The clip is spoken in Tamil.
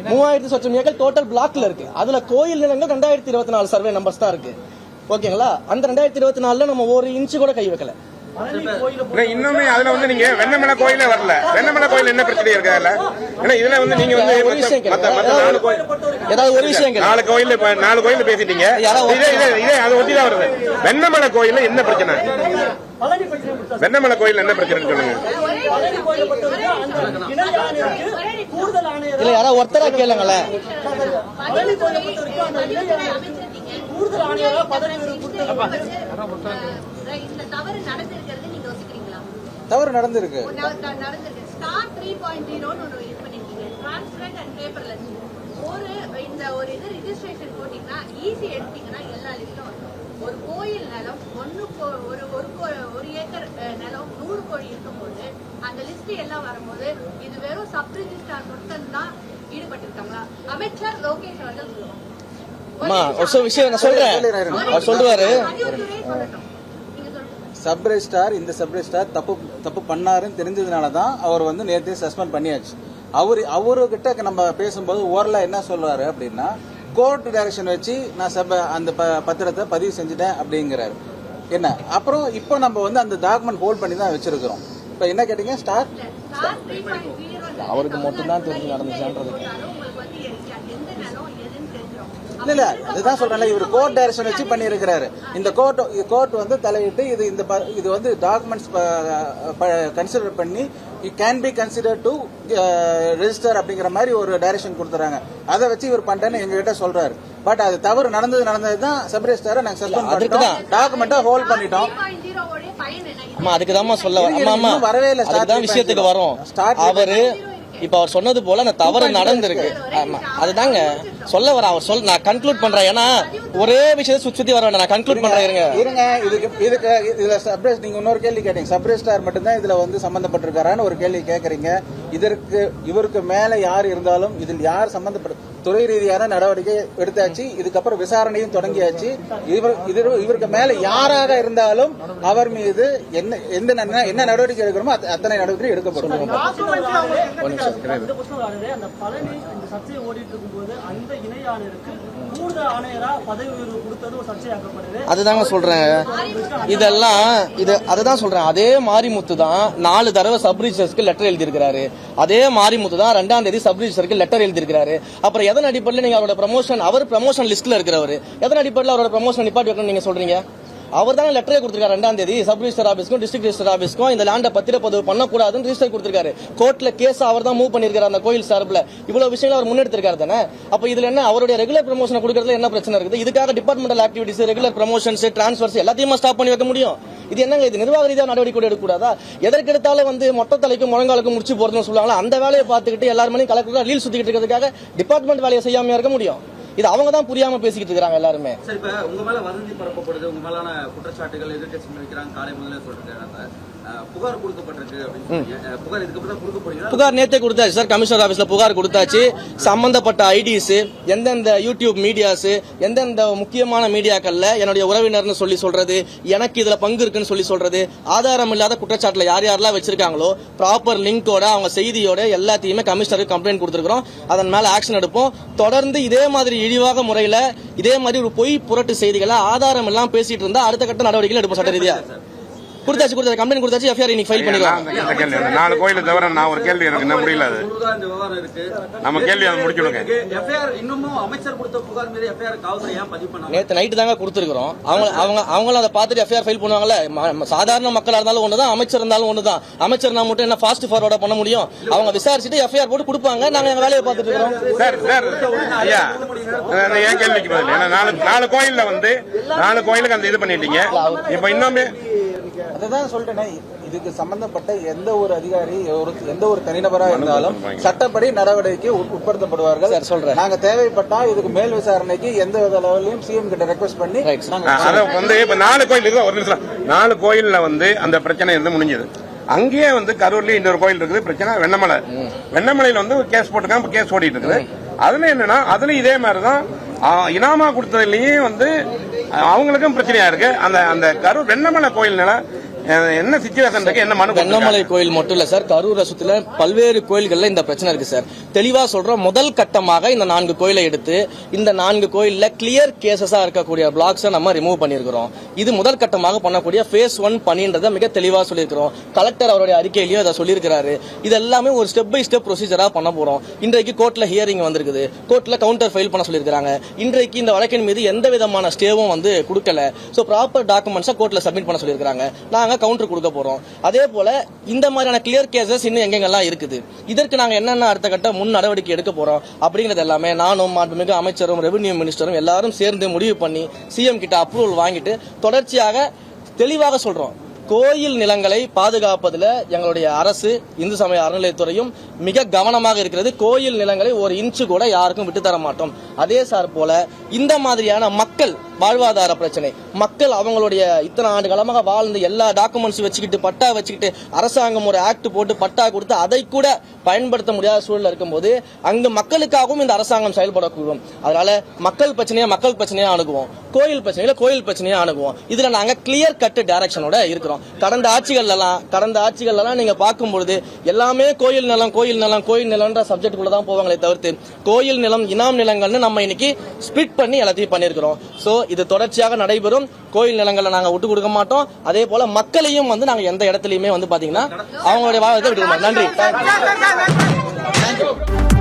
3000 சொச்சம் ஏக்கர் டோட்டல் பிளாக்ல இருக்கு. அதுல கோயில் நிலங்கள் 2024 சர்வே நம்பர்ஸ் தான் இருக்கு. ஓகேங்களா? அந்த 2024 நம்ம ஒரு இன்ச்சு கூட கை வைக்கல. இன்னுமே அதுல வந்து நீங்க வெண்ணமலை கோயிலே வரல. வெண்ணமலை கோயில் என்ன பிரச்சனை இருக்கு அதுல? ஏன்னா இதுல வந்து நீங்க வந்து ஏதாவது ஒரு விஷயம் 4 கோயில் பேசிட்டீங்க. இதே அது ஒட்டிதான் வருது. வெண்ணமலை கோயில்ல என்ன பிரச்சனை? வெண்ணமலை கோயில் என்ன பிரச்சனைன்னு சொல்லுங்க. இல்ல யாராவது ஒருத்தரா கேளுங்களேன். தவறு நடந்திருக்கு. ஸ்டார் 3.0 ஒரு இது ரிஜிஸ்ட்ரேஷன் போட்டீங்கன்னா ஈஸி எடுத்தீங்கன்னா எல்லா லிஸ்டும் வரும். ஒரு கோயில் நிலம் ஒரு ஏக்கர் நிலம் 100 கோடி இருக்கும்போது அந்த லிஸ்ட் எல்லாம் வரும்போது இது வெறும் சப் ரிஜிஸ்டார் மட்டும் தான் ஈடுபட்டிருக்காங்களா? அமைச்சர் லோகேஷ் அவர்கள் விஷயம் நான் சொல்றேன். அவர் சொல்லுவாரு சப் ரெஜிஸ்டார் இந்த சப் ரெஜிஸ்டார் தப்பு பண்ணாருன்னு தெரிஞ்சதுனாலதான் அவர் வந்து நேரத்தையும் சஸ்பெண்ட் பண்ணியாச்சு. அவர்கிட்ட நம்ம பேசும்போது ஓரலா என்ன சொல்றாரு அப்படின்னா, கோர்ட் டைரக்ஷன் வச்சு நான் அந்த பத்திரத்தை பதிவு செஞ்சுட்டேன் அப்படிங்கிறாரு. என்ன அப்புறம் இப்போ நம்ம வந்து அந்த டாக்குமெண்ட் ஹோல்ட் பண்ணி தான் வச்சிருக்கிறோம். இப்ப என்ன கேட்டீங்க? ஸ்டார் அவருக்கு மட்டும் தான் தெரிஞ்சு நடந்துச்சான்றது. இல்ல இதுதான் சொல்றேன். இவர் கோர்ட் டைரக்ஷன் வச்சு பண்ணி இருக்கிறாரு. இந்த கோர்ட் வந்து தலையிட்டு இது வந்து டாக்குமெண்ட்ஸ் கன்சிடர் பண்ணி it can be consider to register அப்படிங்கிற மாதிரி ஒரு டைரக்ஷன் கொடுத்துறாங்க. அதை வச்சு இவர் பண்றேன்னு எங்ககிட்ட சொல்றாரு. பட் அது தவறு நடந்ததுதான் சப் ரெஜிஸ்டாரை நாங்க சஸ்பெண்ட் பண்ணிட்டோம், டாக்குமெண்ட்டை ஹோல்ட் பண்ணிட்டோம். அதுக்குதான் சொல்ல வரவே இல்லை. அதுதான் விஷயத்துக்கு வரும். அவரு இப்ப அவர் சொன்னது போல அந்த தவறு நடந்திருக்கு. அதுதாங்க சொல்ல வர. அவர் நான் கன்க்ளூட் பண்றேன். ஏன்னா ஒரே விஷயத்தை சுத்தி வர வேண்டாம். நான் கன்க்ளூட் பண்றேன். இருங்க. இதுல சப்ரெஸ் நீங்க இன்னொரு கேள்வி கேட்டீங்க. சப்ரெஸ்டார் மட்டும்தான் இதுல வந்து சம்பந்தப்பட்டிருக்காரான்னு ஒரு கேள்வி கேட்கறீங்க. இவருக்கு மேல யார் இருந்தாலும் இதில் யார் சம்பந்தப்பட்ட துறை ரீதியான நடவடிக்கை எடுத்தாச்சு. இதுக்கப்புறம் விசாரணையும் தொடங்கியாச்சு. இவருக்கு மேல யாராக இருந்தாலும் அவர் மீது என்ன நடவடிக்கை எடுக்கணுமோ அத்தனை நடவடிக்கை எடுக்கப்படும். அதுதாங்க சொல்றேன். அதுதான் சொல்றேன். அதே மாரிமுத்து தான் 4 தடவை சப் ரிஜிஸ்டருக்கு லெட்டர் எழுதியிருக்கிறாரு. அதே மாரிமுத்து தான் 2ஆம் தேதி சப் ரிஜிஸ்டருக்கு லெட்டர் எழுதியிருக்கிறாரு. அப்புறம் எதன் அடிப்படையில் நீங்க அவரோட ப்ரமோஷன் லிஸ்ட்ல இருக்கிறவர் எதன் அடிப்படையில் அவரோட ப்ரமோஷன் நிப்பாட்டி வைக்கணும் நீங்க சொல்றீங்க? அவர் தான் லெட்டரே கொடுத்திருக்காரு 2ஆம் தேதி சப் ரிஜிஸ்டர் ஆபீஸ்க்கும் டிஸ்ட்ரிக்ட் ரிஜிஸ்டர் ஆபீஸ்க்கும் இந்த லேண்ட பத்திரப்பதிவு பண்ணக்கூடாதுன்னு ரிஜிஸ்டர் கொடுத்திருக்காரு. கோர்ட்ல கேஸ் அவர் தான் மூவ் பண்ணிருக்காரு. அந்த கோயில் சார்பில் இவ்வளவு விஷயங்கள் அவர் முன்னெடுத்திருக்காரு தானே. அப்ப இதுல என்ன அவருடைய ரெகுலர் ப்ரமோஷன் கொடுக்கறதுல என்ன பிரச்சனை இருக்குது? இதுக்காக departmental activities, regular promotions, transfers எல்லாத்தையும் ஸ்டாப் பண்ணி வைக்க முடியும். இது என்னங்க? இது நிர்வாக ரீதியாக நடவடிக்கை எடுக்கக்கூடாதா? எதற்கெடுத்தாலும் வந்து மொத்த தலைக்கும் முழங்காலுக்கும் முடிச்சு போறதுன்னு சொல்லுவாங்களா? அந்த வேலையை பார்த்துக்கிட்டு எல்லாருமே கலெக்டர் லீல் சுத்திக்கிட்டு இருக்கிறதுக்காக டிபார்ட்மெண்ட் வேலையை செய்யாம இருக்க முடியும்? இது அவங்க தான் புரியாம பேசிக்கிட்டு இருக்காங்க எல்லாருமே. சரி, இப்ப உங்க மேல வதந்தி பரப்பப்படுது, உங்க மேலான குற்றச்சாட்டுகள் எதிர்க்கட்சி வைக்கிறாங்க. காலை முதல்ல சொல்றாங்க புகார் கொடுக்கப்பட்டிருக்கு அப்படின்னு. புகார் இதுக்கப்புறம் கொடுக்க போறீங்க? புகார் நேத்தே கொடுத்தாச்சு சார். கமிஷனர் ஆபீஸ்ல புகார் கொடுத்தாச்சு. சம்பந்தப்பட்ட ஐடிஸ், எந்தெந்த யூடியூப் மீடியாஸ், எந்தெந்த முக்கியமான மீடியாக்கள்ல என்னுடைய உறவினர்னு சொல்லி சொல்றது, எனக்கு இதுல பங்கு இருக்குன்னு சொல்லி சொல்றது, ஆதாரம் இல்லாத குற்றச்சாட்டுல யார் யாரெல்லாம் வச்சிருக்காங்களோ ப்ராப்பர் லிங்கோட அவங்க செய்தியோட எல்லாத்தையுமே கமிஷனருக்கு கம்ப்ளைண்ட் கொடுத்திருக்கிறோம். அதன் மேல ஆக்ஷன் எடுப்போம். தொடர்ந்து இதே மாதிரி இழிவாக முறையில இதே மாதிரி ஒரு பொய் புரட்டு செய்திகளை ஆதாரம் எல்லாம் பேசிட்டு இருந்தா அடுத்த கட்ட நடவடிக்கைகள் எடுப்போம். சட்ட ரீதியா கொடுத்தாச்சு கம்ப்ளைண்ட் கொடுத்தாச்சு. எஃப்ஐஆர் இன்னைக்கு ஃபைல் பண்ணிக்கலாம். 4 கோயில தவிர நான் ஒரு கேள்வி எனக்கு என்ன முடியல. அது நம்ம கேள்வி அதை முடிக்கணுங்க. எஃப்ஐஆர் இன்னமும் அமைச்சர் கொடுத்த புகார் மீது எஃப்ஐஆர் காவல்துறை ஏன் பதிவு பண்ணாங்க? நேத்து நைட் தாங்க கொடுத்துருக்கோம். அவங்களும் அதை பார்த்துட்டு எஃப்ஐஆர் ஃபைல் பண்ணுவாங்கல்ல. சாதாரண மக்களா இருந்தாலும் ஒண்ணுதான், அமைச்சர் இருந்தாலும் ஒண்ணுதான். அமைச்சர் நான் மட்டும் என்ன ஃபாஸ்ட் ஃபார்வர்டா பண்ண முடியும்? அவங்க விசாரிச்சுட்டு எஃப்ஐஆர் போட்டு கொடுப்பாங்க. நாங்க எங்க வேலையை பார்த்துட்டு இருக்கோம். சார் ஐயா, ஏன் கேள்விக்கு பதில்? ஏன்னா 4 கோயில்ல வந்து 4 கோயிலுக்கு அந்த இது பண்ணிட்டீங்க. இப்ப இன்னுமே அதுதான் சொல்றேன். இதுக்கு சம்பந்தப்பட்ட எந்த ஒரு அதிகாரி, எந்த ஒரு தனிநபராக இருந்தாலும் சட்டப்படி நடவடிக்கை உட்படுத்தப்படுவார்கள். சொல்றேன், நாங்க தேவைப்பட்டா இதுக்கு மேல் விசாரணைக்கு எந்த வித லெவலையும் சிஎம் கிட்ட ரெக்வஸ்ட் பண்ணி வந்து இப்ப 4 கோயில் ஒரு நிமிஷம் 4 கோயில்ல வந்து அந்த பிரச்சனை வந்து முடிஞ்சது. அங்கேயே வந்து கரூர்லயும் இன்னொரு கோயில் இருக்குது பிரச்சனை. வெண்ணமலையில வந்து கேஸ் போட்டுக்காம கேஸ் ஓடிட்டு இருக்குது. அதுல என்னன்னா அதுல இதே மாதிரிதான் இனாமா கொடுத்ததுலயும் வந்து அவங்களுக்கும் பிரச்சனையா இருக்கு. அந்த கரூர் வெண்ணமலை கோயில்னால என்ன சிச்சுவேஷன் இருக்கு, என்ன மனு வெண்ணமலை கொடுத்திருக்காங்க? கோயில் மட்டும் இல்ல சார், கரூரை சுத்தில பல்வேறு கோயில்கள்ல இந்த பிரச்சனை இருக்கு சார். தெளிவா சொல்றோம், முதல் கட்டமாக இந்த 4 கோயிலை எடுத்து இந்த 4 கோயில்ல கிளியர் கேசஸா இருக்கக்கூடிய பிளாக்ஸை நம்ம ரிமூவ் பண்ணிருக்கிறோம். இது முதல் கட்டமாக பண்ணக்கூடிய ஃபேஸ் 1 பணின்றதை மிக தெளிவா சொல்லியிருக்கிறோம். கலெக்டர் அவருடைய அறிக்கையிலயும் அதை சொல்லியிருக்கிறாரு. இது எல்லாமே ஒரு ஸ்டெப் பை ஸ்டெப் ப்ரொசீஜரா பண்ண போறோம். இன்றைக்கு கோர்ட்ல ஹியரிங் வந்திருக்குது, கோர்ட்ல கவுண்டர் ஃபைல் பண்ண சொல்லியிருக்காங்க. இன்றைக்கு இந்த வழக்கின் மீது எந்த விதமான ஸ்டேவும் கொடுக்கல. சோ ப்ராப்பர் டாக்குமெண்ட்ஸை கோர்ட்ல சப்மிட் பண்ண சொல்லியிருக்காங்க. நாங்க கவுண்டர் கொடுக்க போறோம். அதே போல இந்த மாதிரியான கிளியர் கேசஸ் இன்னும் எங்கெங்கெல்லாம் இருக்குது, இதற்கு நாங்க என்னென்ன அடுத்த கட்ட முன் நடவடிக்கை எடுக்க போறோம் அப்படிங்கறது எல்லாமே நானும் மாண்புமிகு அமைச்சரும் ரெவென்யூ மினிஸ்டரும் எல்லாரும் சேர்ந்து முடிவு பண்ணி சிஎம் கிட்ட அப்ரூவல் வாங்கிட்டு தொடர்ச்சியாக தெளிவாக சொல்றோம். கோயில் நிலங்களை பாதுகாப்பதில் எங்களுடைய அரசு, இந்து சமய அறநிலையத்துறையும் மிக கவனமாக இருக்கிறது. கோயில் நிலங்களை ஒரு இன்ச்சு கூட யாருக்கும் விட்டு தர மாட்டோம். அதே சார் போல இந்த மாதிரியான மக்கள் வாழ்வாதார பிரச்சனை, மக்கள் அவங்களுடைய இத்தனை ஆண்டு காலமாக வாழ்ந்து எல்லா டாக்குமெண்ட்ஸ் வச்சுக்கிட்டு பட்டா வச்சுக்கிட்டு அரசாங்கம் ஒரு ஆக்ட் போட்டு பட்டா கொடுத்து அதை கூட பயன்படுத்த முடியாத சூழல் இருக்கும்போது அங்கு மக்களுக்காகவும் இந்த அரசாங்கம் செயல்படக்கூடும். அதனால மக்கள் பிரச்சனையா அணுகுவோம், கோயில் பிரச்சனையா அணுகுவோம். இதுல நாங்க கிளியர் கட் டைரக்ஷனோட இருக்கிறோம். கடந்த ஆட்சிகள்லாம் நீங்க பார்க்கும்பொழுது எல்லாமே கோயில் நிலம்ன்ற சப்ஜெக்ட் தான் போவாங்களே தவிர்த்து கோயில் நிலம், இனாம் நிலங்கள்னு நம்ம இன்னைக்கு ஸ்பிளிட் பண்ணி எல்லாத்தையும் பண்ணிருக்கிறோம். சோ இது தொடர்ச்சியாக நடைபெறும். கோயில் நிலங்களை நாங்க விட்டு கொடுக்க மாட்டோம். அதே போல மக்களையும் நாங்க எந்த இடத்துலயுமே பாத்தீங்கன்னா அவங்களுடைய வாழ்க்கை விட்டு கொடுக்க மாட்டோம். நன்றி.